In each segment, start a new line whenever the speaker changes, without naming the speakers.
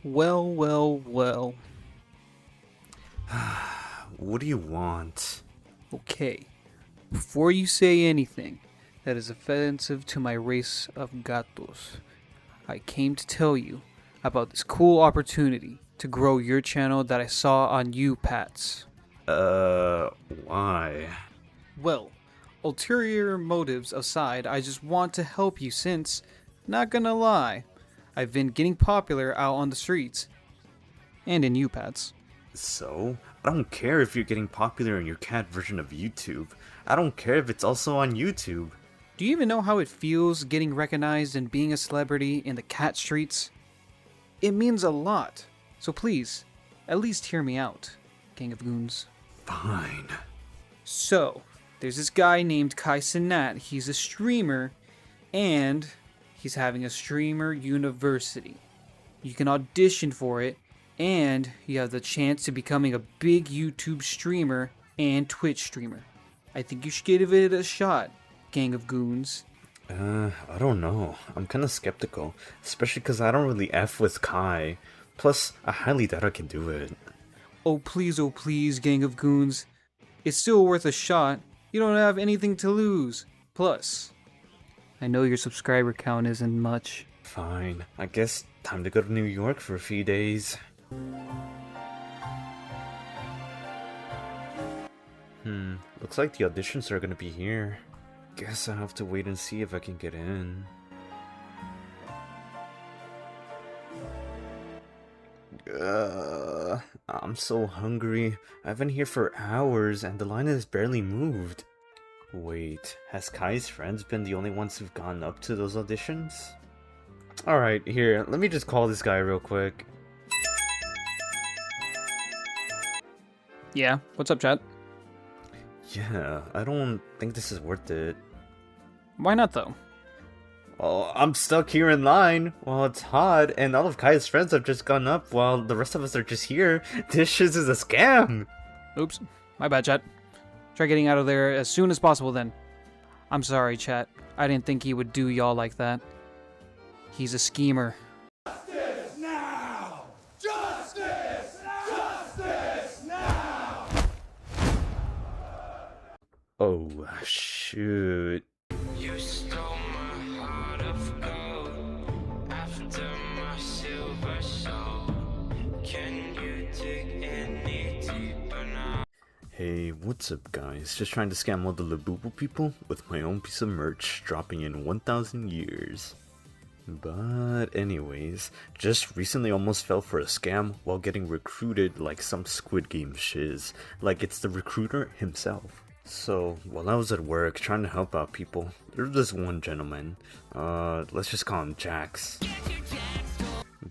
Well, well, well.
What do you want?
Okay. Before you say anything that is offensive to my race of gatos, I came to tell you about this cool opportunity to grow your channel that I saw on you, Pats.
Why?
Well, ulterior motives aside, I just want to help you since, not gonna lie, I've been getting popular out on the streets. And in you, Pats.
So? I don't care if you're getting popular in your cat version of YouTube. I don't care if it's also on YouTube.
Do you even know how it feels getting recognized and being a celebrity in the cat streets? It means a lot. So please, at least hear me out, Gang of Goons.
Fine.
So, there's this guy named Kai Sinat. He's a streamer, and he's having a streamer university. You can audition for it, and you have the chance to becoming a big YouTube streamer and Twitch streamer. I think you should give it a shot, Gang of Goons.
I don't know. I'm kinda skeptical. Especially because I don't really F with Kai. Plus, I highly doubt I can do it.
Oh please, Gang of Goons. It's still worth a shot. You don't have anything to lose. Plus, I know your subscriber count isn't much.
Fine. I guess time to go to New York for a few days. Looks like the auditions are gonna be here. Guess I'll have to wait and see if I can get in. I'm so hungry. I've been here for hours and the line has barely moved. Wait, has Kai's friends been the only ones who've gone up to those auditions? Alright, here, let me just call this guy real quick.
Yeah, what's up, chat?
Yeah, I don't think this is worth it.
Why not, though?
Oh, I'm stuck here in line while it's hot, and all of Kai's friends have just gone up while the rest of us are just here. This shit is a scam!
Oops, my bad, chat. Try getting out of there as soon as possible then. I'm sorry, chat. I didn't think he would do y'all like that. He's a schemer.
Justice now! Justice! Justice now!
Oh, shoot.
You stole my heart of gold after my silver soul. Can you dig any deeper now?
Hey, what's up guys? Just trying to scam all the Labubu people with my own piece of merch dropping in 1,000 years. But anyways, just recently almost fell for a scam while getting recruited like some Squid Game shiz, like it's the recruiter himself. So, while I was at work trying to help out people, there was this one gentleman, let's just call him Jax.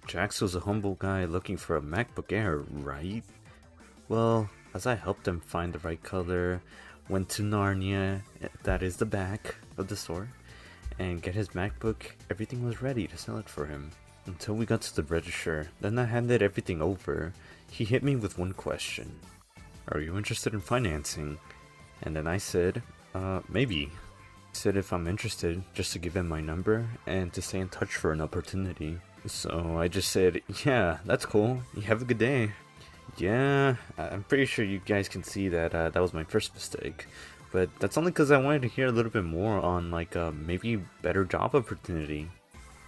Jax was a humble guy looking for a MacBook Air, right? Well, as I helped him find the right color, went to Narnia, that is the back of the store, and get his MacBook, everything was ready to sell it for him. Until we got to the register, then I handed everything over. He hit me with one question. Are you interested in financing? And then I said, maybe. He said if I'm interested, just to give him my number and to stay in touch for an opportunity. So I just said, yeah, that's cool. You have a good day. Yeah, I'm pretty sure you guys can see that that was my first mistake. But that's only because I wanted to hear a little bit more on like maybe better job opportunity.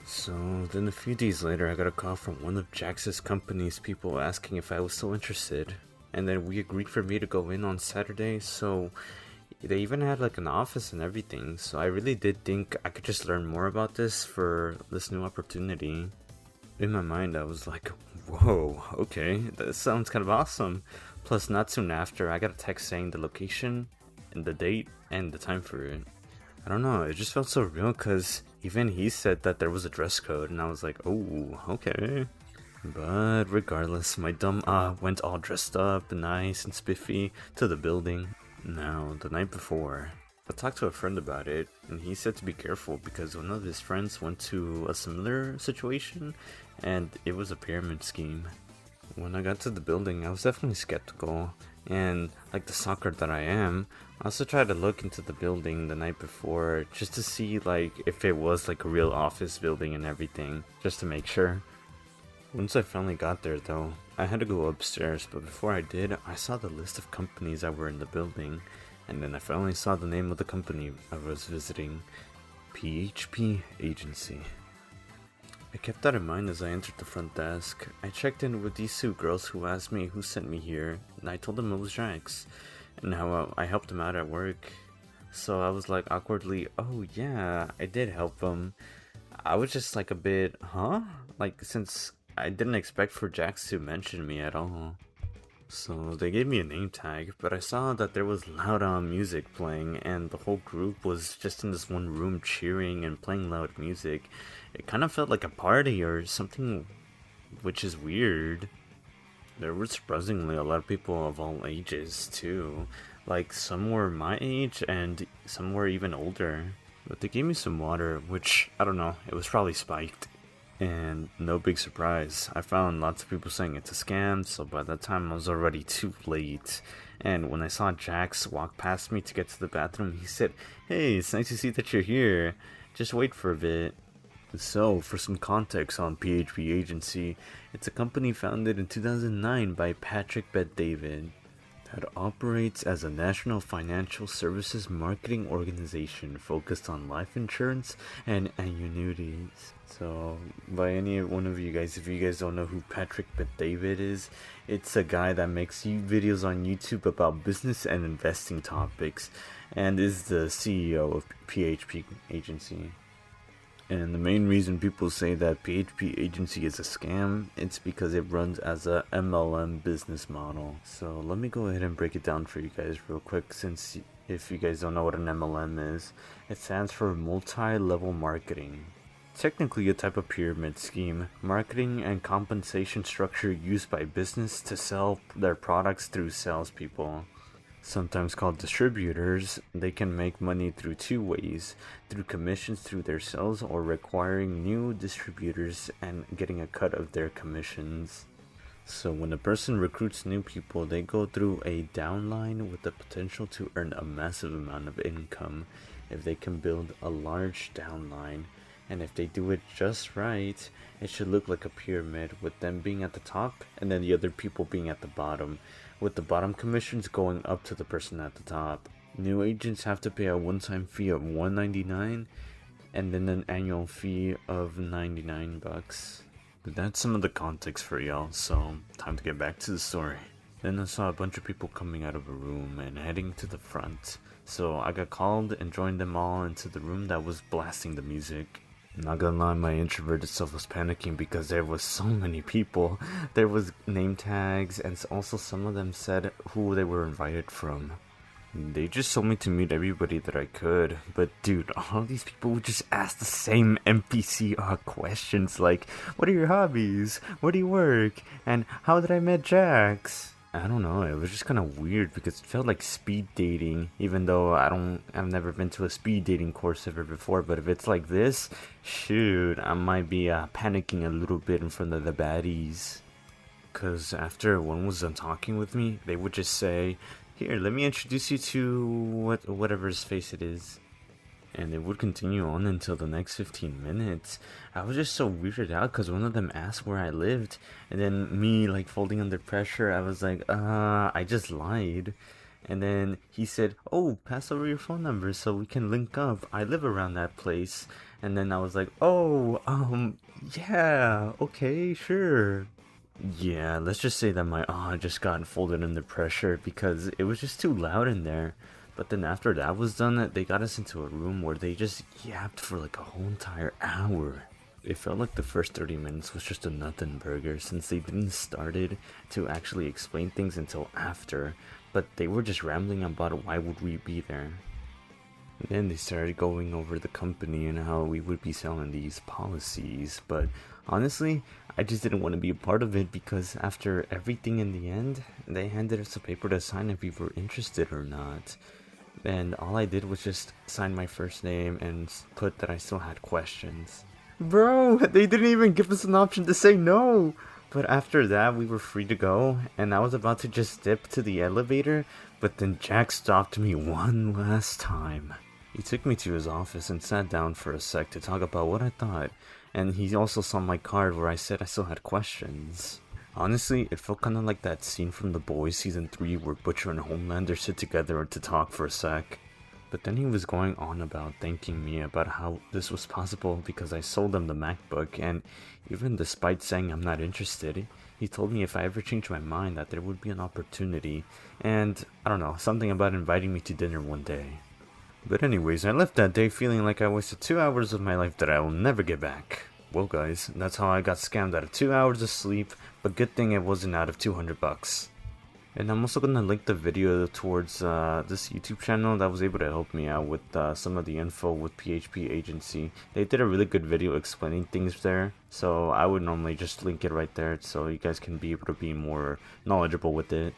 So then a few days later I got a call from one of Jax's company's people asking if I was still interested. And then we agreed for me to go in on Saturday, so they even had like an office and everything. So I really did think I could just learn more about this for this new opportunity. In my mind I was like, whoa, okay, that sounds kind of awesome. Plus not soon after I got a text saying the location and the date and the time for it. I don't know, it just felt so real because even he said that there was a dress code and I was like, oh, okay. But regardless, my dumb went all dressed up, nice and spiffy to the building. Now, the night before, I talked to a friend about it, and he said to be careful because one of his friends went to a similar situation, and it was a pyramid scheme. When I got to the building, I was definitely skeptical, and like the stalker that I am, I also tried to look into the building the night before just to see like if it was like a real office building and everything, just to make sure. Once I finally got there though, I had to go upstairs, but before I did, I saw the list of companies that were in the building, and then I finally saw the name of the company I was visiting, PHP Agency. I kept that in mind as I entered the front desk. I checked in with these two girls who asked me who sent me here, and I told them it was Jax, and how I helped them out at work. So I was like awkwardly, oh yeah, I did help them. I was just like a bit, huh? Like, since I didn't expect for Jax to mention me at all. So they gave me a name tag, but I saw that there was loud music playing, and the whole group was just in this one room cheering and playing loud music. It kind of felt like a party or something, which is weird. There were surprisingly a lot of people of all ages too. Like, some were my age and some were even older. But they gave me some water, which, I don't know, it was probably spiked. And no big surprise, I found lots of people saying it's a scam, so by that time I was already too late. And when I saw Jax walk past me to get to the bathroom, he said, "Hey, it's nice to see that you're here. Just wait for a bit." So, for some context on PHP Agency, it's a company founded in 2009 by Patrick Bet-David that operates as a national financial services marketing organization focused on life insurance and annuities. So, by any one of you guys, if you guys don't know who Patrick Bet-David is, it's a guy that makes videos on YouTube about business and investing topics, and is the CEO of PHP Agency. And the main reason people say that PHP Agency is a scam, it's because it runs as a MLM business model. So let me go ahead and break it down for you guys real quick, since if you guys don't know what an MLM is, it stands for multi-level marketing. Technically a type of pyramid scheme, marketing and compensation structure used by business to sell their products through salespeople. Sometimes called distributors, they can make money through two ways: through commissions through their sales, or requiring new distributors and getting a cut of their commissions. So when a person recruits new people, they go through a downline with the potential to earn a massive amount of income if they can build a large downline. And if they do it just right, it should look like a pyramid, with them being at the top and then the other people being at the bottom, with the bottom commissions going up to the person at the top. New agents have to pay a one-time fee of $199 and then an annual fee of $99. But that's some of the context for y'all, so time to get back to the story. Then I saw a bunch of people coming out of a room and heading to the front, so I got called and joined them all into the room that was blasting the music. Not gonna lie, my introverted self was panicking because there was so many people. There was name tags, and also some of them said who they were invited from. They just told me to meet everybody that I could, but dude, all these people would just ask the same NPC questions like, what are your hobbies? Where do you work? And how did I met Jax? I don't know, it was just kind of weird because it felt like speed dating, even though I've never been to a speed dating course ever before. But if it's like this, shoot, I might be panicking a little bit in front of the baddies. Cause after one was done talking with me, they would just say, "Here, let me introduce you to whatever his face it is." And it would continue on until the next 15 minutes. I was just so weirded out because one of them asked where I lived. And then me, like, folding under pressure, I was like, I just lied. And then he said, "Oh, pass over your phone number so we can link up. I live around that place." And then I was like, "Oh, yeah, okay, sure." Yeah, let's just say that my just got folded under pressure because it was just too loud in there. But then after that was done, they got us into a room where they just yapped for like a whole entire hour. It felt like the first 30 minutes was just a nothing burger, since they didn't started to actually explain things until after, but they were just rambling about why would we be there. Then they started going over the company and how we would be selling these policies, but honestly, I just didn't want to be a part of it because after everything in the end, they handed us a paper to sign if we were interested or not. And all I did was just sign my first name and put that I still had questions. Bro, they didn't even give us an option to say no! But after that, we were free to go, and I was about to just dip to the elevator, but then Jack stopped me one last time. He took me to his office and sat down for a sec to talk about what I thought, and he also saw my card where I said I still had questions. Honestly, it felt kinda like that scene from The Boys Season 3 where Butcher and Homelander sit together to talk for a sec. But then he was going on about thanking me about how this was possible because I sold him the MacBook, and even despite saying I'm not interested, he told me if I ever changed my mind that there would be an opportunity, and I don't know, something about inviting me to dinner one day. But anyways, I left that day feeling like I wasted 2 hours of my life that I will never get back. Well guys, that's how I got scammed out of 2 hours of sleep, but good thing it wasn't out of $200. And I'm also gonna link the video towards this YouTube channel that was able to help me out with some of the info with PHP Agency. They did a really good video explaining things there, so I would normally just link it right there so you guys can be able to be more knowledgeable with it.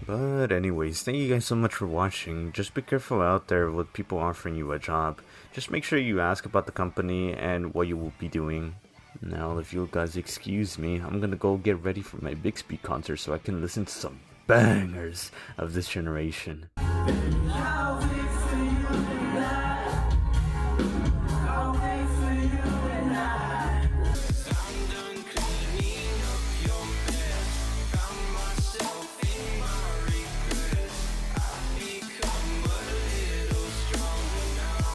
But anyways, thank you guys so much for watching. Just be careful out there with people offering you a job. Just make sure you ask about the company and what you will be doing. Now, if you guys excuse me, I'm gonna go get ready for my Bixby concert so I can listen to some bangers of this generation.
How